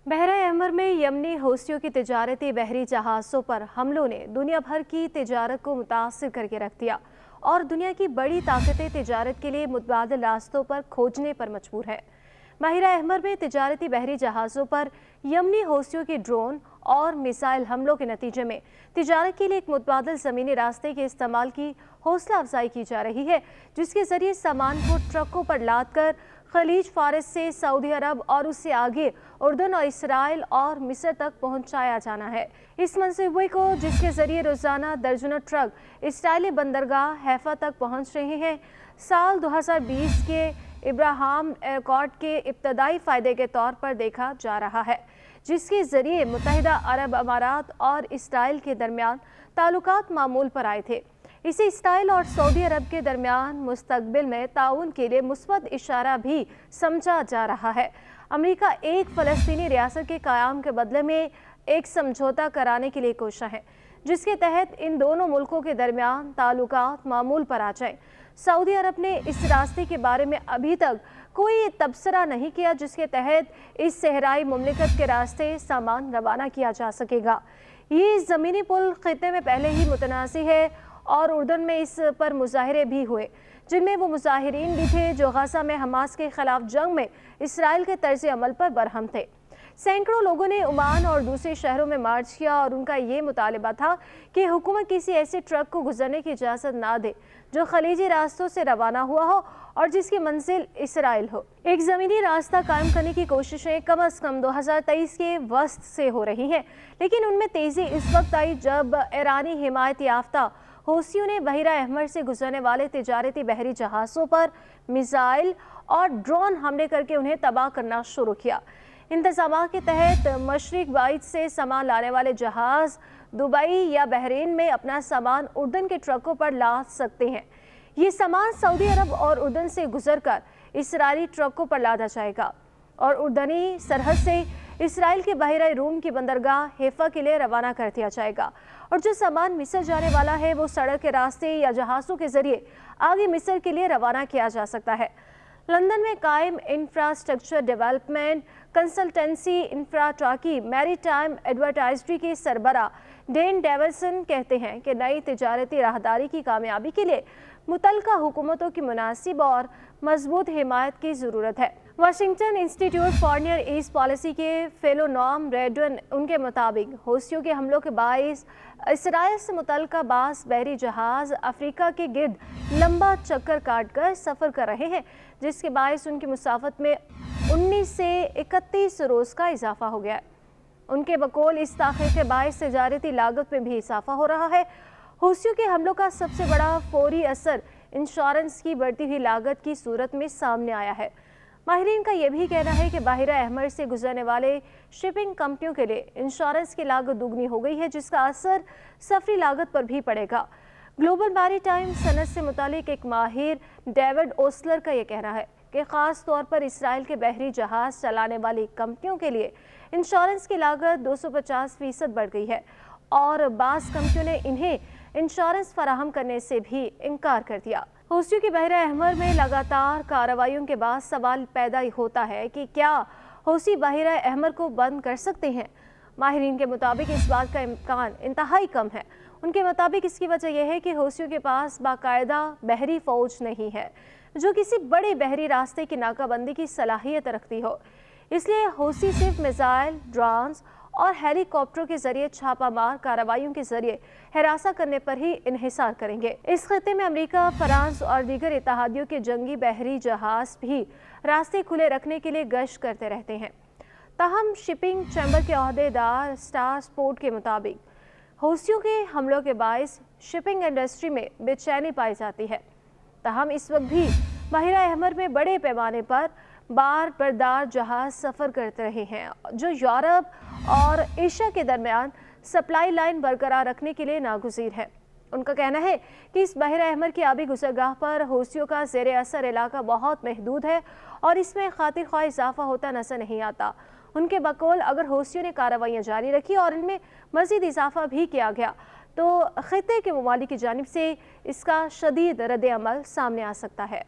बहरा अहमर में यमनी हौसियों की तिजारती बहरी जहाज़ों पर हमलों ने दुनिया भर की तिजारत को मुतासिर करके रख दिया और दुनिया की बड़ी ताकतें तिजारत के लिए मुतबादिल रास्तों पर खोजने पर मजबूर है। बहरा अहमर में तिजारती बहरी जहाज़ों पर यमनी हौसियों के ड्रोन और मिसाइल हमलों के नतीजे में तिजारत के लिए एक मुतबादिल ज़मीनी रास्ते के इस्तेमाल की हौसला अफजाई की जा रही है, जिसके ज़रिए सामान को ट्रकों पर लाद कर खलीज फारिस से सऊदी अरब और उससे आगे उर्दन और इसराइल और मिस्र तक पहुंचाया जाना है। इस मंसूबे को, जिसके ज़रिए रोज़ाना दर्जनों ट्रक इसराइली बंदरगाह हैफा तक पहुंच रहे हैं, साल 2020 के इब्राहिम एकॉर्ड के इब्तदाई फ़ायदे के तौर पर देखा जा रहा है, जिसके ज़रिए मुत्तहिदा अरब अमारात और इसराइल के दरमियान ताल्लुकात मामूल पर आए थे। इसे इसराइल और सऊदी अरब के दरमियान मुस्तकबिल में ताउन के लिए मुस्बत इशारा भी समझा जा रहा है। अमेरिका एक फ़लस्तीनी रियासत के क़याम के बदले में एक समझौता कराने के लिए कोशिश है, जिसके तहत इन दोनों मुल्कों के दरमियान ताल्लुकात मामूल पर आ जाए। सऊदी अरब ने इस रास्ते के बारे में अभी तक कोई तबसरा नहीं किया, जिसके तहत इस सहराई मुमलिकत के रास्ते सामान रवाना किया जा सकेगा। ये ज़मीनी पुल ख़ित्ते में पहले ही मुतनाज़ी है और उर्दन में इस पर मुजाहरे भी हुए, जिनमें वो मुजाहिरीन भी थे जो गज़ा में हमास के खिलाफ जंग में इसराइल के तर्ज अमल पर बरहम थे। सैकड़ों लोगों ने ओमान और दूसरे शहरों में मार्च किया और उनका ये मुतालबा था कि हुकूमत किसी ऐसे ट्रक को गुजरने की इजाज़त ना दे जो खलीजी रास्तों से रवाना हुआ हो और जिसकी मंजिल इसराइल हो। एक ज़मीनी रास्ता कायम करने की कोशिशें कम अज़ कम 2023 के वस्त से हो रही हैं, लेकिन उनमें तेज़ी इस वक्त आई जब ईरानी हिमायत याफ्ता हौसियों ने बहरा अहमर से गुजरने वाले तिजारती बहरी जहाज़ों पर मिसाइल और ड्रोन हमले करके उन्हें तबाह करना शुरू किया। इंतज़ामात के तहत मशरिक बाइट से सामान लाने वाले जहाज़ दुबई या बहरीन में अपना सामान उर्दन के ट्रकों पर लाद सकते हैं। ये सामान सऊदी अरब और उर्दन से गुजरकर इसराइली ट्रकों पर लादा जाएगा और उर्दनी सरहद से इसराइल के बहरा रूम की बंदरगाह हैफा के लिए रवाना कर दिया जाएगा। और जो सामान मिस्र जाने वाला है वो सड़क के रास्ते या जहाज़ों के ज़रिए आगे मिस्र के लिए रवाना किया जा सकता है। लंदन में कायम इंफ्रास्ट्रक्चर डेवलपमेंट कंसल्टेंसी इंफ्राटाकी मैरीटाइम एडवर्टाइजरी के सरबरा डेन डेविसन कहते हैं कि नई तिजारती राहदारी की कामयाबी के लिए मुतल्लिका हुकूमतों की मुनासिब और मजबूत हिमायत की ज़रूरत है। Washington institute for near east policy के फेलो नॉम रेडवन उनके मुताबिक हौसियों के हमलों के बाइस इसराइल से मुतल्लिका बास बहरी जहाज़ अफ्रीका के गिर्द लंबा चक्कर काट कर सफ़र कर रहे हैं, जिसके बाइस उनकी मुसाफत में 19 से 31 रोज़ का इजाफा हो गया है। उनके बकौल इस ताख़ीर के बाइस तिजारती लागत में भी इजाफा हो रहा है। हौसियों के हमलों का सबसे बड़ा फौरी असर इंश्योरेंस की बढ़ती हुई लागत की सूरत में सामने आया है। माहिरीन का यह भी कहना है कि बहरा अहमर से गुजरने वाले शिपिंग कंपनियों के लिए इंश्योरेंस की लागत दुगनी हो गई है, जिसका असर सफरी लागत पर भी पड़ेगा। ग्लोबल मैरीटाइम सनत से मुतालिक एक माहिर डेविड ओसलर का यह कहना है कि ख़ास तौर पर इसराइल के बहरी जहाज़ चलाने वाली कंपनियों के लिए इंश्योरेंस की लागत 250% बढ़ गई है और बाज़ कंपनियों ने इन्हें इंश्योरेंस फराहम करने से भी इनकार कर दिया। हौसियों की बहरा अहमर में लगातार कार्रवाइयों के बाद सवाल पैदा होता है कि क्या हौसी बहरा अहमर को बंद कर सकते हैं। माहिरीन के मुताबिक इस बात का इम्कान इंतहाई कम है। उनके मुताबिक इसकी वजह यह है कि हौसियों के पास बाकायदा बहरी फ़ौज नहीं है जो किसी बड़े बहरी रास्ते की नाकाबंदी की सलाहियत रखती हो। इसलिए हौसी सिर्फ मिसाइल, ड्रोन्स और हेलीकॉप्टरों के जरिए छापामार कार्रवाइयों के जरिए हिरासा करने पर ही इन्हिसार करेंगे। इस खित्ते में अमेरिका, फ्रांस और दीगर इत्तेहादियों के जंगी बहरी जहाज भी रास्ते खुले रखने के लिए गश्त करते रहते हैं। ताहम शिपिंग चैम्बर के अहदेदार स्टार स्पोर्ट के मुताबिक हौसियों के हमलों के बाइस शिपिंग इंडस्ट्री में बेचैनी पाई जाती है। ताहम इस वक्त भी बहरा अहमर में बड़े पैमाने पर बार बरदार जहाज सफ़र करते रहे हैं जो यूरोप और एशिया के दरमियान सप्लाई लाइन बरकरार रखने के लिए नागुज़ीर है। उनका कहना है कि इस बहरा अहमर की आबी गुज़रगाह पर हौसियों का ज़ेरे असर इलाका बहुत महदूद है और इसमें खातिर ख्वाह इजाफा होता नजर नहीं आता। उनके बकौल अगर हौसियों ने कार्रवाइयाँ जारी रखी और इनमें मज़ीद इजाफा भी किया गया तो खित्ते के ममालिक की जानिब से इसका शदीद रद्द अमल सामने आ सकता है।